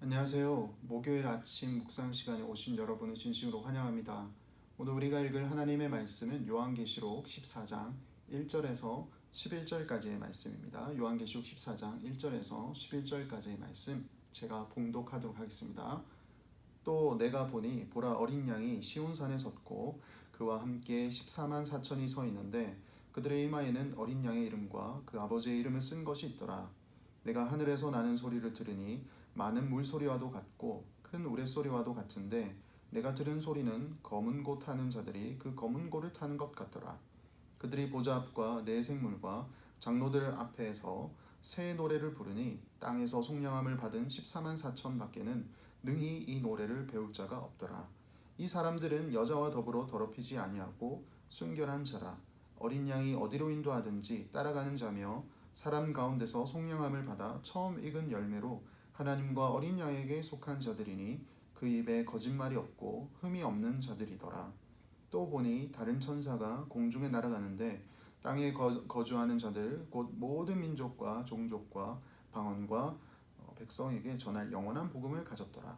안녕하세요. 목요일 아침 묵상 시간에 오신 여러분을 진심으로 환영합니다. 오늘 우리가 읽을 하나님의 말씀은 요한계시록 14장 1절에서 11절까지의 말씀입니다. 요한계시록 14장 1절에서 11절까지의 말씀 제가 봉독하도록 하겠습니다. 또 내가 보니 보라 어린 양이 시온산에 섰고 그와 함께 14만 4천이 서 있는데 그들의 이마에는 어린 양의 이름과 그 아버지의 이름을 쓴 것이 있더라. 내가 하늘에서 나는 소리를 들으니 많은 물소리와도 같고 큰 우레소리와도 같은데 내가 들은 소리는 검은 고 타는 자들이 그 검은 고를 타는 것 같더라. 그들이 보좌 앞과 네 생물과 장로들 앞에서 새 노래를 부르니 땅에서 속량함을 받은 14만 4천 밖에는 능히 이 노래를 배울 자가 없더라. 이 사람들은 여자와 더불어 더럽히지 아니하고 순결한 자라. 어린 양이 어디로 인도하든지 따라가는 자며 사람 가운데서 속량함을 받아 처음 익은 열매로 하나님과 어린 양에게 속한 자들이니 그 입에 거짓말이 없고 흠이 없는 자들이더라. 또 보니 다른 천사가 공중에 날아가는데 땅에 거주하는 자들 곧 모든 민족과 종족과 방언과 백성에게 전할 영원한 복음을 가졌더라.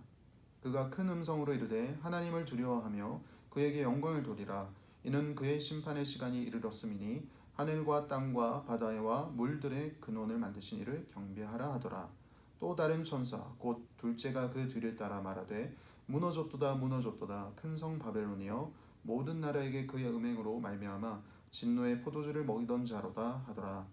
그가 큰 음성으로 이르되 하나님을 두려워하며 그에게 영광을 돌리라. 이는 그의 심판의 시간이 이르렀음이니 하늘과 땅과 바다와 물들의 근원을 만드신 이를 경배하라 하더라. 또 다른 천사 곧 둘째가 그 뒤를 따라 말하되 무너졌도다 무너졌도다 큰 성 바벨론이여 모든 나라에게 그의 음행으로 말미암아 진노의 포도주를 먹이던 자로다 하더라.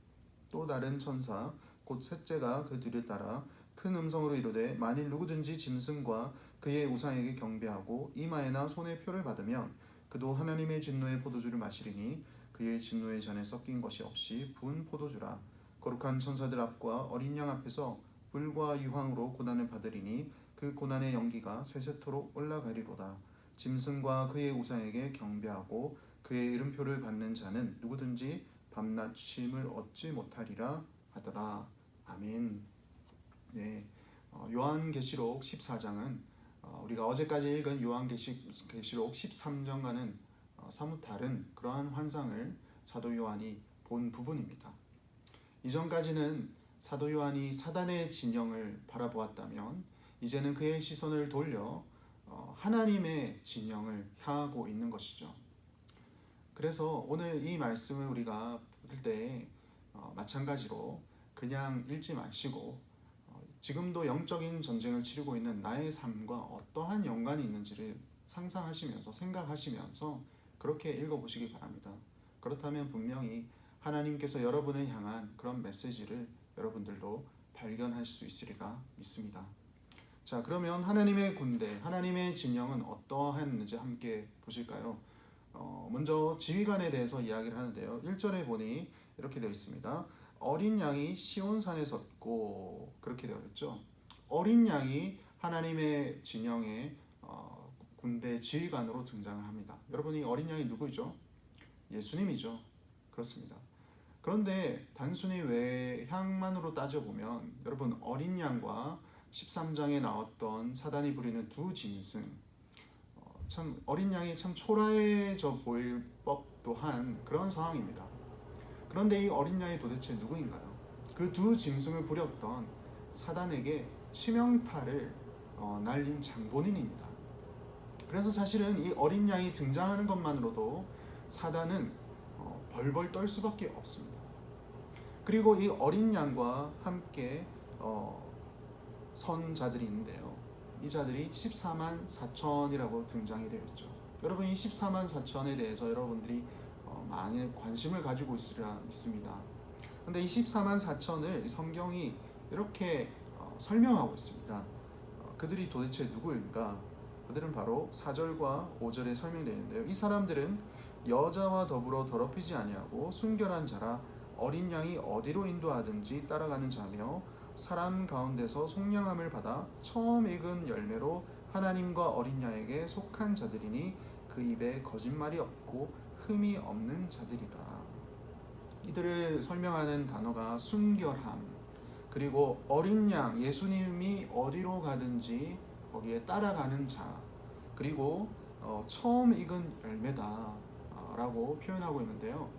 또 다른 천사 곧 셋째가 그 뒤를 따라 큰 음성으로 이르되 만일 누구든지 짐승과 그의 우상에게 경배하고 이마에나 손에 표를 받으면 그도 하나님의 진노의 포도주를 마시리니 그의 진노의 잔에 섞인 것이 없이 부은 포도주라. 거룩한 천사들 앞과 어린 양 앞에서 불과 유황으로 고난을 받으리니 그 고난의 연기가 세세토록 올라가리로다. 짐승과 그의 우상에게 경배하고 그의 이름표를 받는 자는 누구든지 밤낮 쉼을 얻지 못하리라 하더라. 아멘. 네, 요한계시록 14장은 우리가 어제까지 읽은 요한계시록 13장과는 사뭇 다른 그러한 환상을 사도 요한이 본 부분입니다. 이전까지는 사도 요한이 사단의 진영을 바라보았다면 이제는 그의 시선을 돌려 하나님의 진영을 향하고 있는 것이죠. 그래서 오늘 이 말씀을 우리가 볼 때 마찬가지로 그냥 읽지 마시고 지금도 영적인 전쟁을 치르고 있는 나의 삶과 어떠한 연관이 있는지를 상상하시면서 생각하시면서 그렇게 읽어보시기 바랍니다. 그렇다면 분명히 하나님께서 여러분을 향한 그런 메시지를 여러분들도 발견할 수 있으리라 믿습니다. 자, 그러면 하나님의 군대, 하나님의 진영은 어떠했는지 함께 보실까요? 먼저 지휘관에 대해서 이야기를 하는데요. 1절에 보니 이렇게 되어 있습니다. 어린 양이 시온산에 섰고, 그렇게 되어 있죠. 어린 양이 하나님의 진영의 군대 지휘관으로 등장을 합니다. 여러분이 어린 양이 누구죠? 예수님이죠. 그렇습니다. 그런데 단순히 외향만으로 따져보면 여러분 어린 양과 13장에 나왔던 사단이 부리는 두 짐승, 참 어린 양이 참 초라해져 보일 법도 한 그런 상황입니다. 그런데 이 어린 양이 도대체 누구인가요? 그 두 짐승을 부렸던 사단에게 치명타를 날린 장본인입니다. 그래서 사실은 이 어린 양이 등장하는 것만으로도 사단은 벌벌 떨 수밖에 없습니다. 그리고 이 어린 양과 함께 선 자들이 있는데요. 이 자들이 14만 4천이라고 등장이 되어 있죠. 여러분 이 14만 4천에 대해서 여러분들이 많은 관심을 가지고 있으리라 믿습니다. 그런데 이 14만 4천을 성경이 이렇게 설명하고 있습니다. 그들이 도대체 누구일까? 그들은 바로 4절과 5절에 설명되어 있는데요. 이 사람들은 여자와 더불어 더럽히지 아니하고 순결한 자라. 어린 양이 어디로 인도하든지 따라가는 자며 사람 가운데서 속량함을 받아 처음 익은 열매로 하나님과 어린 양에게 속한 자들이니 그 입에 거짓말이 없고 흠이 없는 자들이라. 이들을 설명하는 단어가 순결함, 그리고 어린 양, 예수님이 어디로 가든지 거기에 따라가는 자, 그리고 처음 익은 열매다 라고 표현하고 있는데요.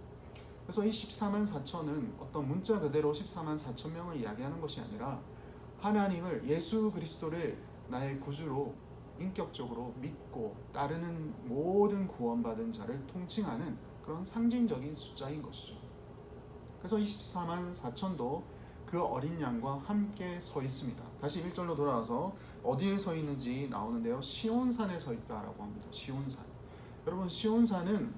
그래서 이 14만 4천은 어떤 문자 그대로 14만 4천 명을 이야기하는 것이 아니라 하나님을, 예수 그리스도를 나의 구주로 인격적으로 믿고 따르는 모든 구원받은 자를 통칭하는 그런 상징적인 숫자인 것이죠. 그래서 24만 4천도 그 어린 양과 함께 서 있습니다. 다시 1절로 돌아와서 어디에 서 있는지 나오는데요. 시온산에 서 있다라고 합니다. 시온산. 여러분, 시온산은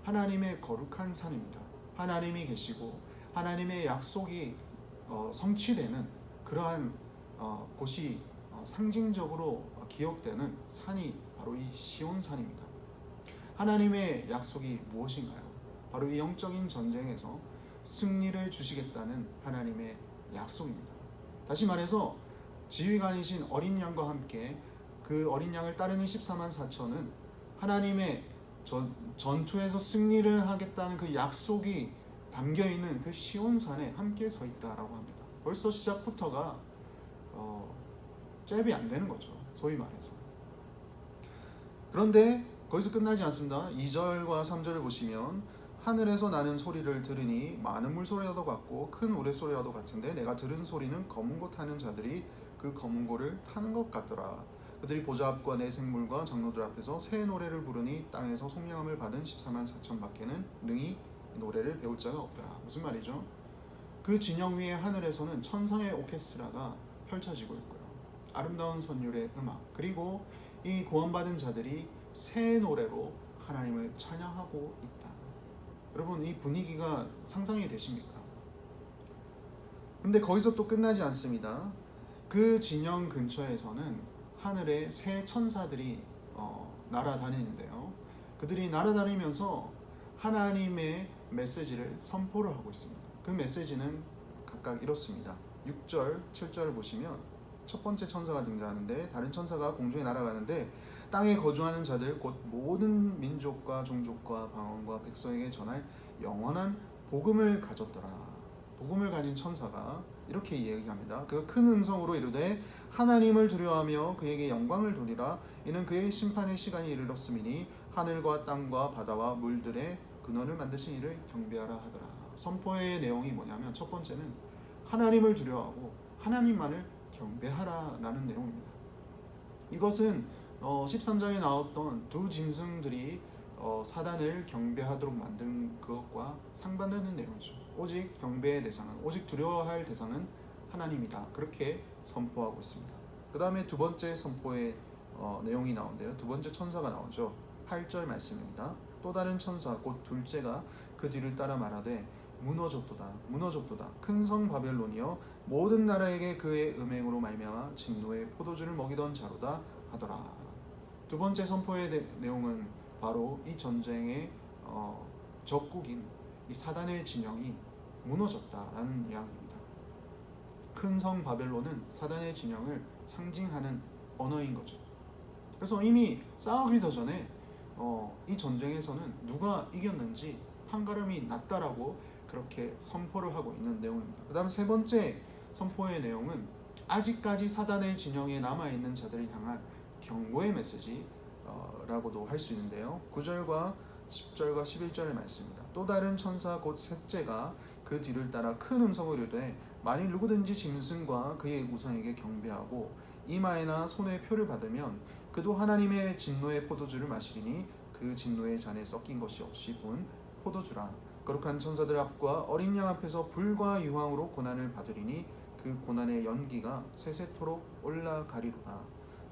하나님의 거룩한 산입니다. 하나님이 계시고 하나님의 약속이 성취되는 그러한 곳이 상징적으로 기억되는 산이 바로 이 시온산입니다. 하나님의 약속이 무엇인가요? 바로 이 영적인 전쟁에서 승리를 주시겠다는 하나님의 약속입니다. 다시 말해서 지휘관이신 어린 양과 함께 그 어린 양을 따르는 14만 4천은 하나님의 전투에서 승리를 하겠다는 그 약속이 담겨있는 그 시온산에 함께 서 있다라고 합니다. 벌써 시작부터가 잽이 안 되는 거죠. 소위 말해서. 그런데 거기서 끝나지 않습니다. 2절과 3절을 보시면 하늘에서 나는 소리를 들으니 많은 물소리와도 같고 큰 우레소리와도 같은데 내가 들은 소리는 검은 고 타는 자들이 그 검은 고를 타는 것 같더라. 그들이 보좌 앞과 내 생물과 장로들 앞에서 새 노래를 부르니 땅에서 속량함을 받은 14만 4천 밖에는 능히 노래를 배울 자가 없더라. 무슨 말이죠? 그 진영 위의 하늘에서는 천상의 오케스트라가 펼쳐지고 있고요. 아름다운 선율의 음악, 그리고 이 구원받은 자들이 새 노래로 하나님을 찬양하고 있다. 여러분, 이 분위기가 상상이 되십니까? 근데 거기서 또 끝나지 않습니다. 그 진영 근처에서는 하늘에 새 천사들이 날아다니는데요. 그들이 날아다니면서 하나님의 메시지를 선포를 하고 있습니다. 그 메시지는 각각 이렇습니다. 6절, 7절을 보시면 첫 번째 천사가 등장하는데 다른 천사가 공중에 날아가는데 땅에 거주하는 자들 곧 모든 민족과 종족과 방언과 백성에게 전할 영원한 복음을 가졌더라. 복음을 가진 천사가 이렇게 이야기합니다. 그 큰 음성으로 이르되 하나님을 두려워하며 그에게 영광을 돌리라. 이는 그의 심판의 시간이 이르렀음이니 하늘과 땅과 바다와 물들의 근원을 만드신 이를 경배하라 하더라. 선포의 내용이 뭐냐면 첫 번째는 하나님을 두려워하고 하나님만을 경배하라라는 내용입니다. 이것은 13장에 나왔던 두 짐승들이 사단을 경배하도록 만든 그것과 상반되는 내용이죠. 오직 경배의 대상은, 오직 두려워할 대상은 하나님이다. 그렇게 선포하고 있습니다. 그 다음에 두 번째 선포의 내용이 나오는데요. 두 번째 천사가 나오죠. 8절 말씀입니다. 또 다른 천사 곧 둘째가 그 뒤를 따라 말하되 무너졌도다 무너졌도다 큰 성 바벨론이여 모든 나라에게 그의 음행으로 말미암아 진노의 포도주를 먹이던 자로다 하더라. 두 번째 선포의 내용은 바로 이 전쟁의 적국인 이 사단의 진영이 무너졌다라는 이야기입니다. 큰 성 바벨론은 사단의 진영을 상징하는 언어인 거죠. 그래서 이미 싸우기 더 전에 이 전쟁에서는 누가 이겼는지 판가름이 났다라고 그렇게 선포를 하고 있는 내용입니다. 그 다음 세 번째 선포의 내용은 아직까지 사단의 진영에 남아있는 자들을 향한 경고의 메시지라고도 할 수 있는데요. 9절과 10절과 11절의 말씀입니다. 또 다른 천사 곧 셋째가 그 뒤를 따라 큰 음성으로 이르되 만일 누구든지 짐승과 그의 우상에게 경배하고 이마에나 손에 표를 받으면 그도 하나님의 진노의 포도주를 마시리니 그 진노의 잔에 섞인 것이 없이 부은 포도주라. 거룩한 천사들 앞과 어린 양 앞에서 불과 유황으로 고난을 받으리니 그 고난의 연기가 세세토록 올라가리로다.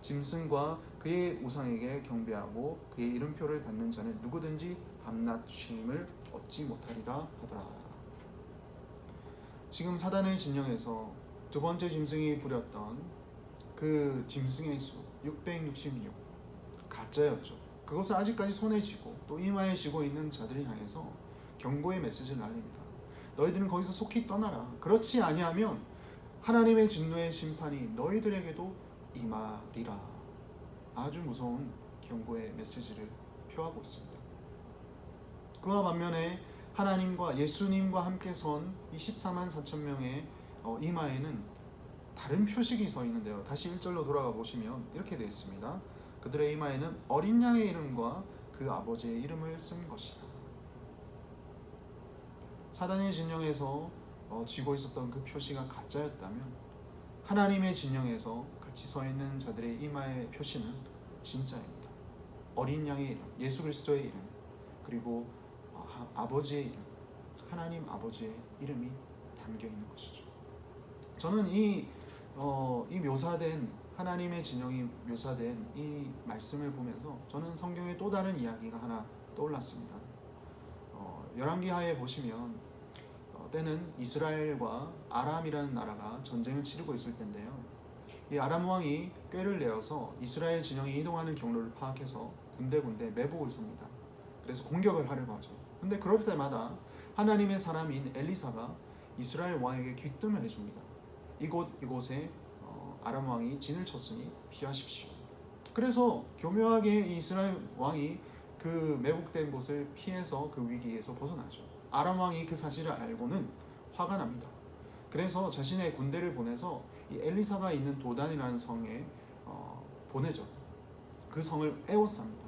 짐승과 그의 우상에게 경배하고 그의 이름표를 받는 자는 누구든지 밤낮 쉼을 얻지 못하리라 하더라. 지금 사단의 진영에서 두 번째 짐승이 부렸던 그 짐승의 수 666 가짜였죠. 그것을 아직까지 손에 쥐고 또 이마에 쥐고 있는 자들을 향해서 경고의 메시지를 날립니다. 너희들은 거기서 속히 떠나라. 그렇지 아니하면 하나님의 진노의 심판이 너희들에게도 임하리라. 아주 무서운 경고의 메시지를 표하고 있습니다. 그와 반면에 하나님과 예수님과 함께 선 이 14만 4천 명의 이마에는 다른 표식이 서 있는데요. 다시 1절로 돌아가 보시면 이렇게 되어 있습니다. 그들의 이마에는 어린 양의 이름과 그 아버지의 이름을 쓴 것이라. 사단의 진영에서 쥐고 있었던 그 표시가 가짜였다면 하나님의 진영에서 같이 서 있는 자들의 이마의 표시는 진짜입니다. 어린 양의 이름, 예수 그리스도의 이름, 그리고 아버지의 이름, 하나님 아버지의 이름이 담겨 있는 것이죠. 저는 이 묘사된 하나님의 진영이 묘사된 이 말씀을 보면서 저는 성경의 또 다른 이야기가 하나 떠올랐습니다. 열왕기하에 보시면 때는 이스라엘과 아람이라는 나라가 전쟁을 치르고 있을 텐데요. 이 아람 왕이 꾀를 내어서 이스라엘 진영이 이동하는 경로를 파악해서 군데군데 매복을 섭니다. 그래서 공격을 하려고 하죠. 근데 그럴 때마다 하나님의 사람인 엘리사가 이스라엘 왕에게 귀뜸을 해줍니다. 이곳에 아람 왕이 진을 쳤으니 피하십시오. 그래서 교묘하게 이스라엘 왕이 그 매복된 곳을 피해서 그 위기에서 벗어나죠. 아람 왕이 그 사실을 알고는 화가 납니다. 그래서 자신의 군대를 보내서 이 엘리사가 있는 도단이라는 성에 보내죠. 그 성을 에워쌉니다.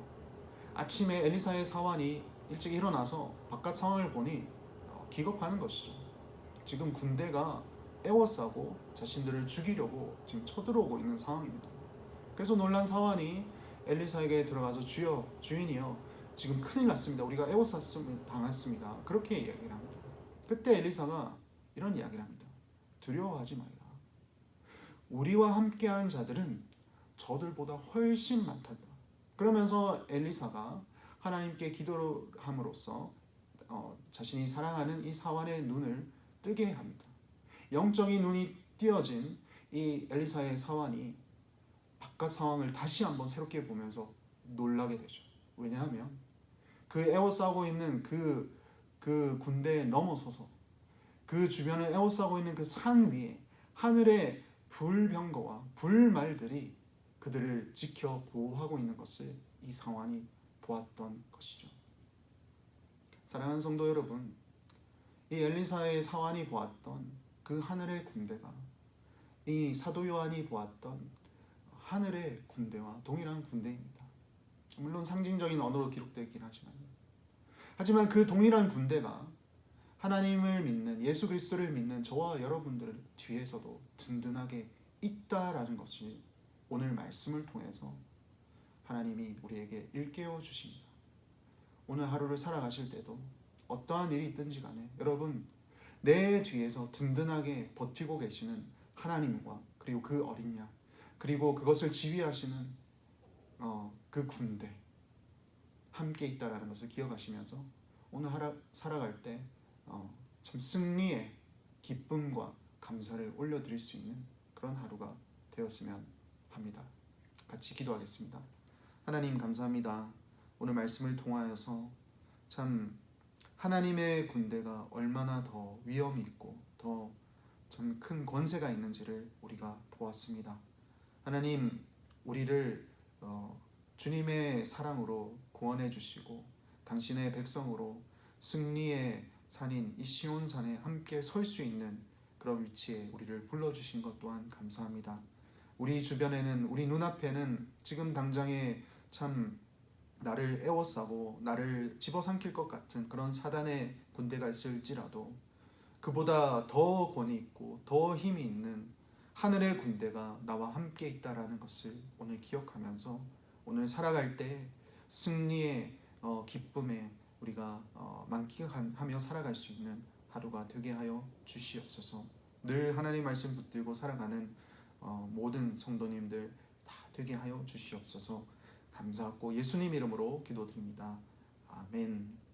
아침에 엘리사의 사환이 일찍 일어나서 바깥 상황을 보니 기겁하는 것이죠. 지금 군대가 에워싸고 자신들을 죽이려고 지금 쳐들어오고 있는 상황입니다. 그래서 놀란 사환이 엘리사에게 들어가서 주여, 주인이여, 지금 큰일 났습니다. 우리가 에워쌌음을 당했습니다. 그렇게 이야기를 합니다. 그때 엘리사가 이런 이야기를 합니다. 두려워하지 말라. 우리와 함께한 자들은 저들보다 훨씬 많단다. 그러면서 엘리사가 하나님께 기도함으로써 자신이 사랑하는 이 사환의 눈을 뜨게 합니다. 영적인 눈이 띄어진 이 엘리사의 사환이 바깥 상황을 다시 한번 새롭게 보면서 놀라게 되죠. 왜냐하면 그 에워싸고 있는 그 군대에 넘어서서 그 주변을 에워싸고 있는 그 산 위에 하늘의 불병거와 불말들이 그들을 지켜 보호하고 있는 것을 이 사환이 보았던 것이죠. 사랑하는 성도 여러분, 이 엘리사의 사환이 보았던 그 하늘의 군대가 이 사도 요한이 보았던 하늘의 군대와 동일한 군대입니다. 물론 상징적인 언어로 기록되긴 하지만 그 동일한 군대가 하나님을 믿는, 예수 그리스도를 믿는 저와 여러분들 뒤에서도 든든하게 있다라는 것이 오늘 말씀을 통해서 하나님이 우리에게 일깨워 주십니다. 오늘 하루를 살아가실 때도 어떠한 일이 있든지 간에 여러분, 내 뒤에서 든든하게 버티고 계시는 하나님과 그리고 그 어린 양, 그리고 그것을 지휘하시는 그 군대 함께 있다라는 것을 기억하시면서 오늘 살아갈 때 참 승리의 기쁨과 감사를 올려드릴 수 있는 그런 하루가 되었으면 합니다. 같이 기도하겠습니다. 하나님 감사합니다. 오늘 말씀을 통하여서 참 하나님의 군대가 얼마나 더 위엄이 있고 더 참 큰 권세가 있는지를 우리가 보았습니다. 하나님, 우리를 주님의 사랑으로 구원해 주시고 당신의 백성으로 승리의 산인 이 시온산에 함께 설 수 있는 그런 위치에 우리를 불러주신 것 또한 감사합니다. 우리 주변에는, 우리 눈앞에는 지금 당장에 참 나를 에워싸고 나를 집어삼킬 것 같은 그런 사단의 군대가 있을지라도 그보다 더 권위 있고 더 힘이 있는 하늘의 군대가 나와 함께 있다라는 것을 오늘 기억하면서 오늘 살아갈 때 승리의 기쁨에 우리가 만끽하며 살아갈 수 있는 하루가 되게 하여 주시옵소서. 늘 하나님 말씀 붙들고 살아가는 모든 성도님들 다 되게 하여 주시옵소서. 감사하고 예수님 이름으로 기도드립니다. 아멘.